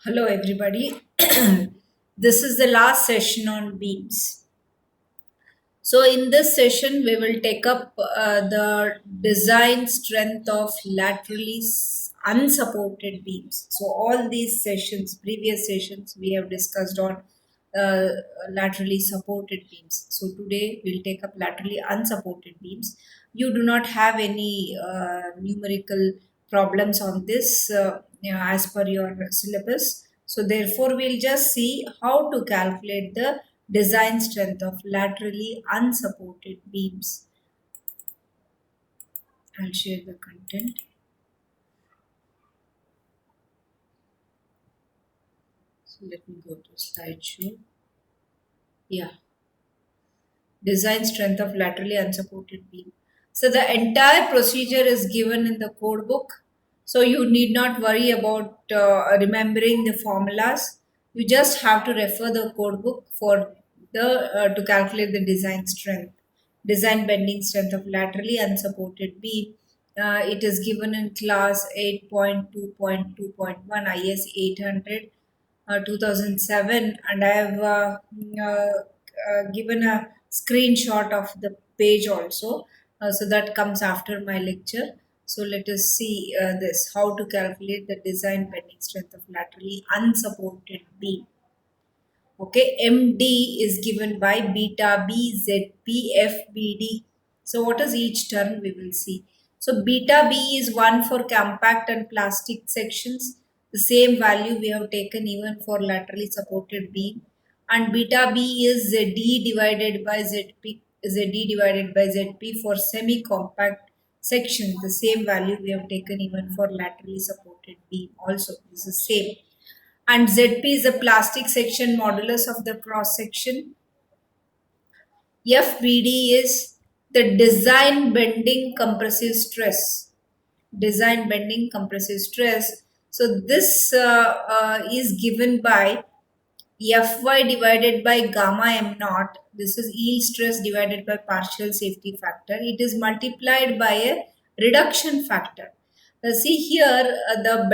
Hello, everybody. This is the last session on beams. So, in this session, we will take up the design strength of unsupported beams. So, all these sessions, previous sessions, we have discussed on uh, laterally supported beams. So, today we'll take up laterally unsupported beams. You do not have any numerical problems on this as per your syllabus. So, therefore, we'll just see how to calculate the design strength of laterally unsupported beams. I'll share the content. So let me go to slideshow. Yeah, design strength of laterally unsupported beam. So the entire procedure is given in the code book. So you need not worry about remembering the formulas. You just have to refer the code book for the to calculate the design strength, design bending strength of laterally unsupported beam. It is given in class 8.2.2.1 IS 800 2007, and I have given a screenshot of the page also, so that comes after my lecture. So let us see this, how to calculate the design bending strength of laterally unsupported beam. Okay, MD is given by beta B ZP FBD. So what is each term, we will see. So beta B is one for compact and plastic sections. The same value we have taken even for laterally supported beam. And beta B is ZD divided by ZP, ZD divided by ZP for semi compact section. The same value we have taken even for laterally supported beam also. This is same. And ZP is the plastic section modulus of the cross section. FBD is the design bending compressive stress. Design bending compressive stress. So this is given by Fy divided by gamma m naught. This is yield stress divided by partial safety factor. It is multiplied by a reduction factor. See here, the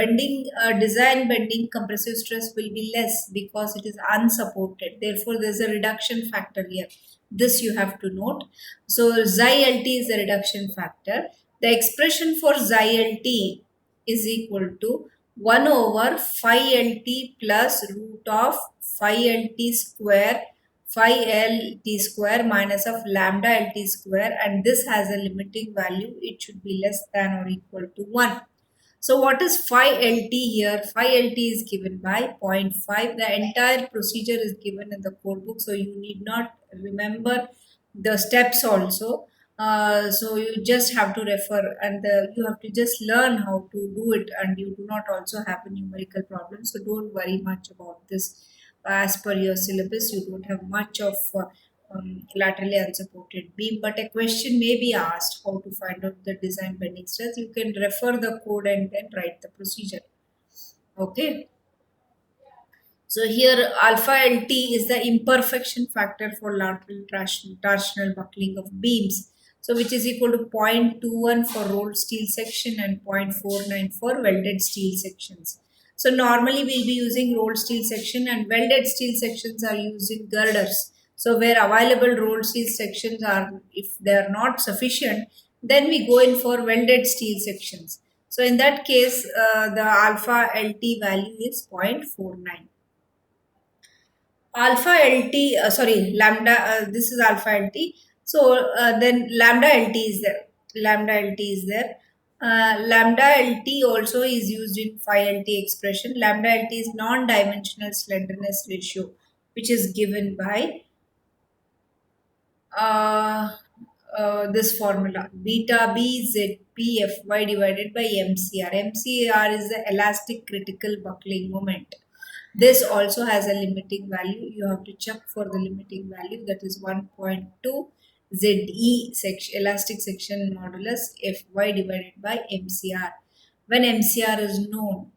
design bending compressive stress will be less because it is unsupported. Therefore, there is a reduction factor here. This you have to note. So, xi LT is the reduction factor. The expression for xi LT is equal to 1 over phi LT plus root of phi LT square, phi LT square minus of lambda LT square, and this has a limiting value. It should be less than or equal to 1. So what is phi LT here? Phi LT is given by zero point 0.5. The entire procedure is given in the code book, so you need not remember the steps also. So you just have to refer, and you have to just learn how to do it, and you do not also have a numerical problem. So don't worry much about this. As per your syllabus, you don't have much of laterally unsupported beam, but a question may be asked how to find out the design bending stress. You can refer the code and then write the procedure. Okay. So here alpha LT is the imperfection factor for lateral torsional buckling of beams. So which is equal to 0.21 for rolled steel section and 0.49 for welded steel sections. So normally we'll be using rolled steel section, and welded steel sections are used in girders. So where available rolled steel sections are, if they are not sufficient, then we go in for welded steel sections. So in that case, the alpha LT value is 0.49. Alpha LT, sorry, lambda, this is alpha LT. So then lambda LT is there. Lambda LT is there. Lambda LT also is used in phi LT expression. Lambda LT is non-dimensional slenderness ratio, which is given by uh, this formula, beta B ZP Fy divided by MCR. MCR is the elastic critical buckling moment. This also has a limiting value. You have to check for the limiting value, that is 1.2 ZE section, elastic section modulus Fy divided by MCR. When MCR is known,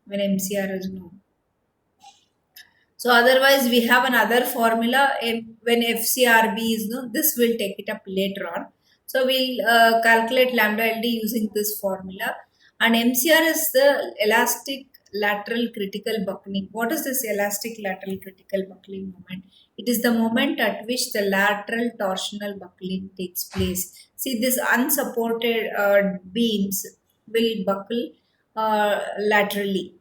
when MCR is known. So otherwise we have another formula when FCRB is known. This will take it up later on. So we'll calculate lambda LD using this formula. And MCR is the elastic lateral critical buckling. What is this elastic lateral critical buckling moment? It is the moment at which the lateral torsional buckling takes place. See, this unsupported beams will buckle laterally,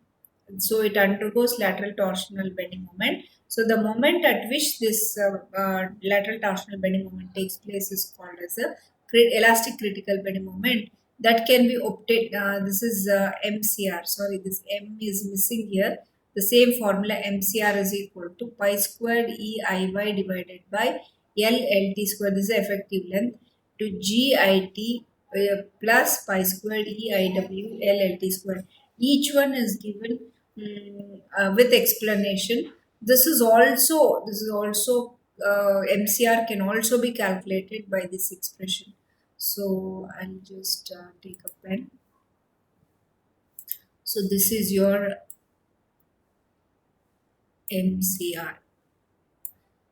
so it undergoes lateral torsional bending moment. So the moment at which this lateral torsional bending moment takes place is called as a elastic critical bending moment. That can be obtained. This is MCR. Sorry, this M is missing here. The same formula, MCR is equal to pi squared EIY divided by LLT square. This is effective length to GIT plus pi squared EIW LLT square. Each one is given with explanation. This is also MCR can also be calculated by this expression. So I'll just take a pen. So this is your MCR.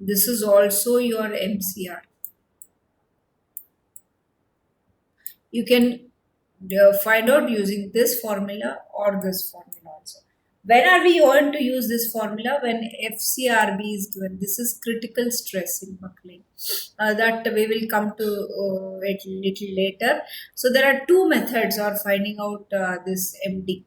This is also your MCR. You can find out using this formula or this formula also. When are we going to use this formula? When FCRB is given. This is critical stress in buckling. That we will come to it little later. So there are two methods of finding out this MD.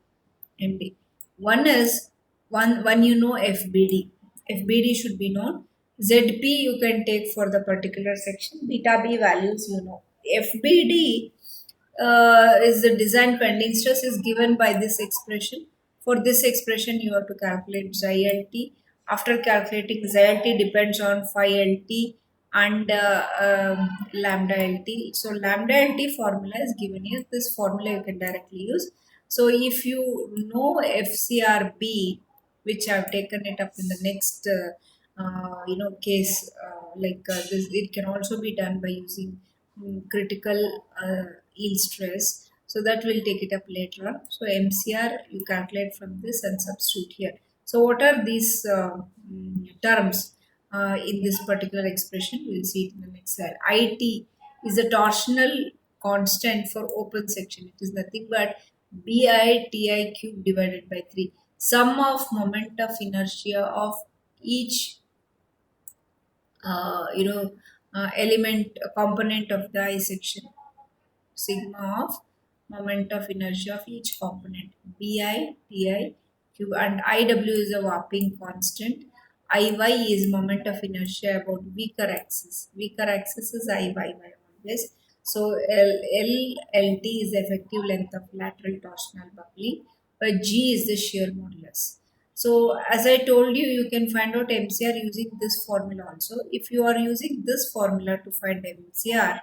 One is one you know FBD. FBD should be known. ZP you can take for the particular section. Beta B values you know. FBD is the design bending stress is given by this expression. For this expression, you have to calculate xi LT. After calculating xi LT depends on phi LT and lambda LT. So lambda LT formula is given here. This formula you can directly use. So if you know FCRB, which I have taken it up in the next case this, it can also be done by using critical yield stress. So that will take it up later on. So MCR you calculate from this and substitute here. So what are these terms in this particular expression? We'll see it in the next slide. IT is the torsional constant for open section. It is nothing but BI cube divided by 3. Sum of moment of inertia of each element component of the I section, sigma of moment of inertia of each component, Bi cube, and Iw is a warping constant. Iy is moment of inertia about weaker axis. Weaker axis is Iy always. So LLT is the effective length of lateral torsional buckling, but G is the shear modulus. So as I told you, you can find out MCR using this formula also. If you are using this formula to find MCR,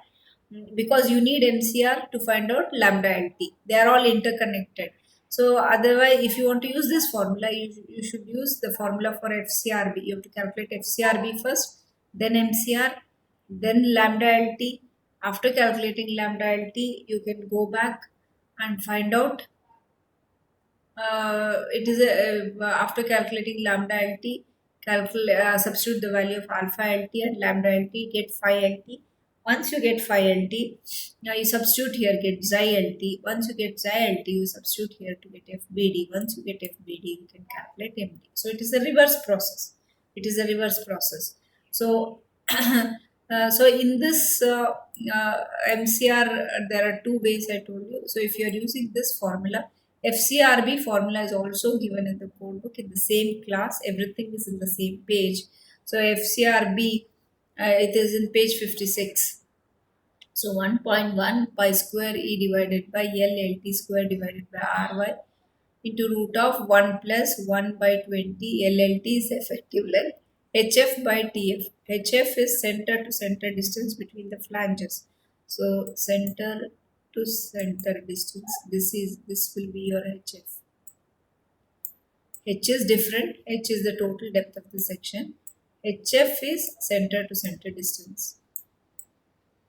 because you need MCR to find out lambda LT. They are all interconnected. So otherwise, if you want to use this formula, you should use the formula for FCRB. You have to calculate FCRB first, then MCR, then lambda LT. After calculating lambda LT, you can go back and find out after calculating lambda LT, substitute the value of alpha LT and lambda LT, get phi LT. Once you get phi LT, now you substitute here, get xi LT. Once you get xi LT, you substitute here to get FBD. Once you get FBD, you can calculate MD. So it is a reverse process. So, so in this MCR, there are two ways I told you. So if you are using this formula, FCRB formula is also given in the code book in the same class. Everything is in the same page. So FCRB, it is in page 56. So 1.1 pi square E divided by LLT square divided by RY into root of 1 plus 1 by 20. LLT is effective length. HF by TF. HF is center to center distance between the flanges. So center to center distance. This will be your HF. H is different. H is the total depth of the section. HF is center to center distance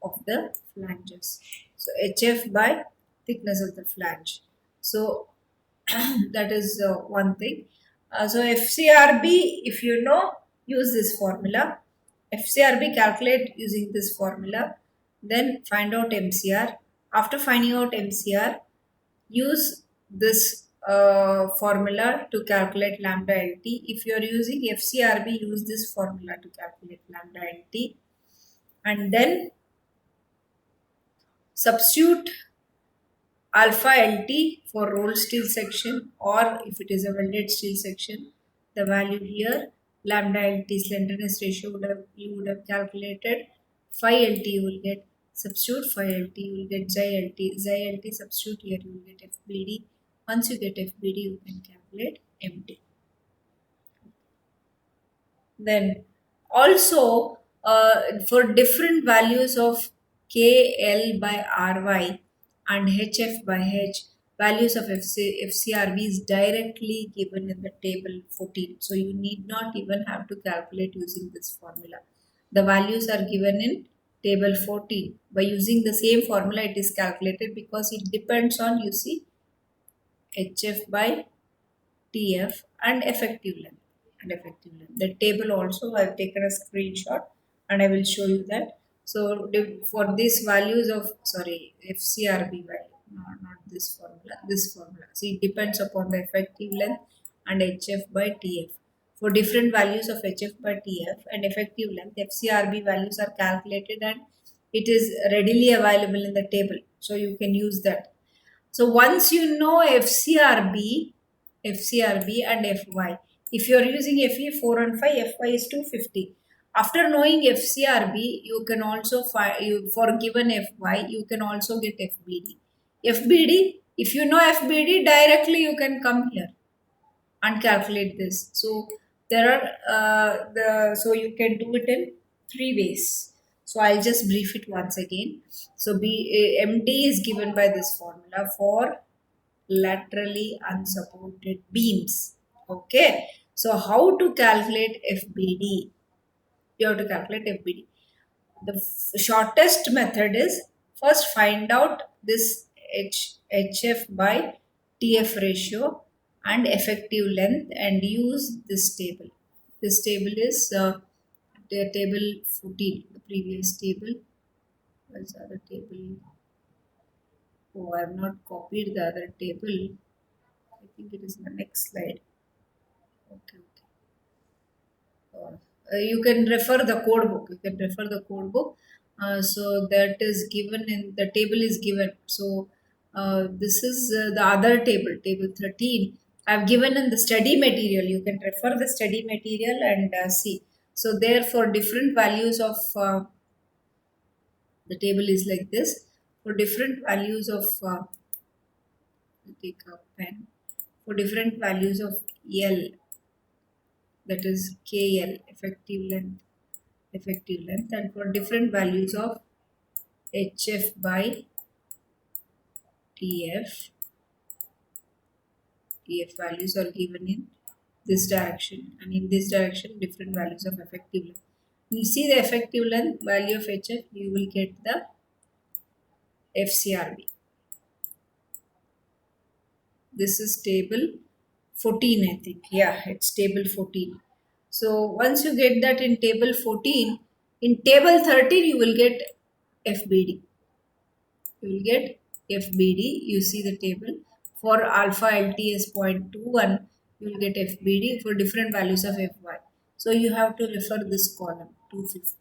of the flanges. So HF by thickness of the flange. So that is one thing. So FCRB, if you know, use this formula. FCRB calculate using this formula. Then find out MCR. After finding out MCR, use this formula to calculate lambda LT. If you are using FCRB, use this formula to calculate lambda LT, and then substitute alpha LT for rolled steel section, or if it is a welded steel section, the value here lambda LT slenderness ratio you would have calculated phi LT, you will get substitute phi LT, you will get xi LT substitute here, you will get FBD. Once you get FBD, you can calculate MT. Then also for different values of KL by RY and HF by H, values of FCRB is directly given in the table 14. So you need not even have to calculate using this formula. The values are given in table 14. By using the same formula, it is calculated because it depends on, you see, HF by TF and effective length The table also I've taken a screenshot and I will show you that. So for these values of FCRB value, not this formula. See, it depends upon the effective length and HF by TF. For different values of HF by TF and effective length, FCRB values are calculated and it is readily available in the table. So you can use that. So once you know FCRB and FY, if you are using FE 4 and 5, FY is 250. After knowing FCRB, you can also find, for given FY, you can also get FBD. FBD, if you know FBD, directly you can come here and calculate this. So there are so you can do it in three ways. So I'll just brief it once again. So MD is given by this formula for laterally unsupported beams. Okay. So how to calculate FBD? You have to calculate FBD. The shortest method is first find out this HF by TF ratio and effective length and use this table. This table is the table 14, the previous table. What's the other table? Oh, I have not copied the other table. I think it is in the next slide. Okay. You can refer the code book. So that is given in the table is given. So this is the other table 13. I've given in the study material. You can refer the study material and see. So therefore different values of the table is like this. For different values of take a pen. For different values of L, that is KL, effective length, and for different values of HF by TF values are given in this direction, and in this direction different values of effective length. You see the effective length value of HF, you will get the FCRB. This is table 14, I think. Yeah, it's table 14. So once you get that in table 14, in table 13 you will get FBD. You will get FBD. You see the table. For alpha LTS 0.21, you will get FBD for different values of FY. So you have to refer this column 250.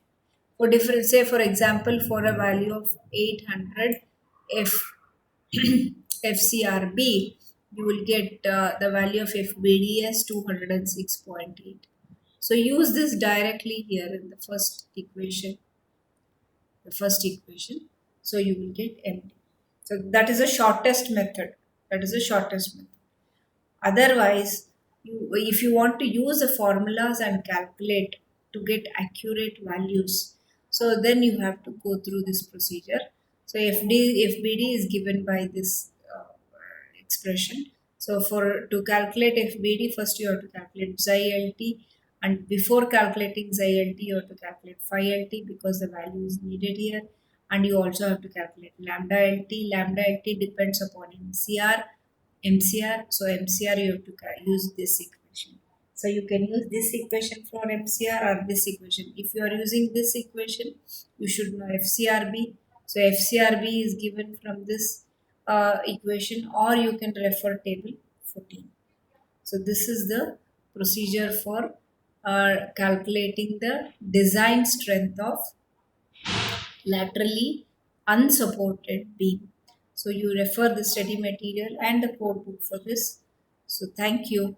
For different, say for example, for a value of 800 F FCRB, you will get the value of FBD as 206.8. So use this directly here in the first equation. So you will get MD. So that is the shortest method. Otherwise, if you want to use the formulas and calculate to get accurate values, so then you have to go through this procedure. So FBD is given by this expression. So to calculate FBD, first you have to calculate xi LT, and before calculating xi LT, you have to calculate phi LT because the value is needed here, and you also have to calculate lambda LT. Lambda LT depends upon MCR. So MCR you have to use this equation. So you can use this equation for MCR or this equation. If you are using this equation, you should know FCRB. So FCRB is given from this equation, or you can refer table 14. So this is the procedure for calculating the design strength of laterally unsupported beam. So you refer the study material and the code book for this. So thank you.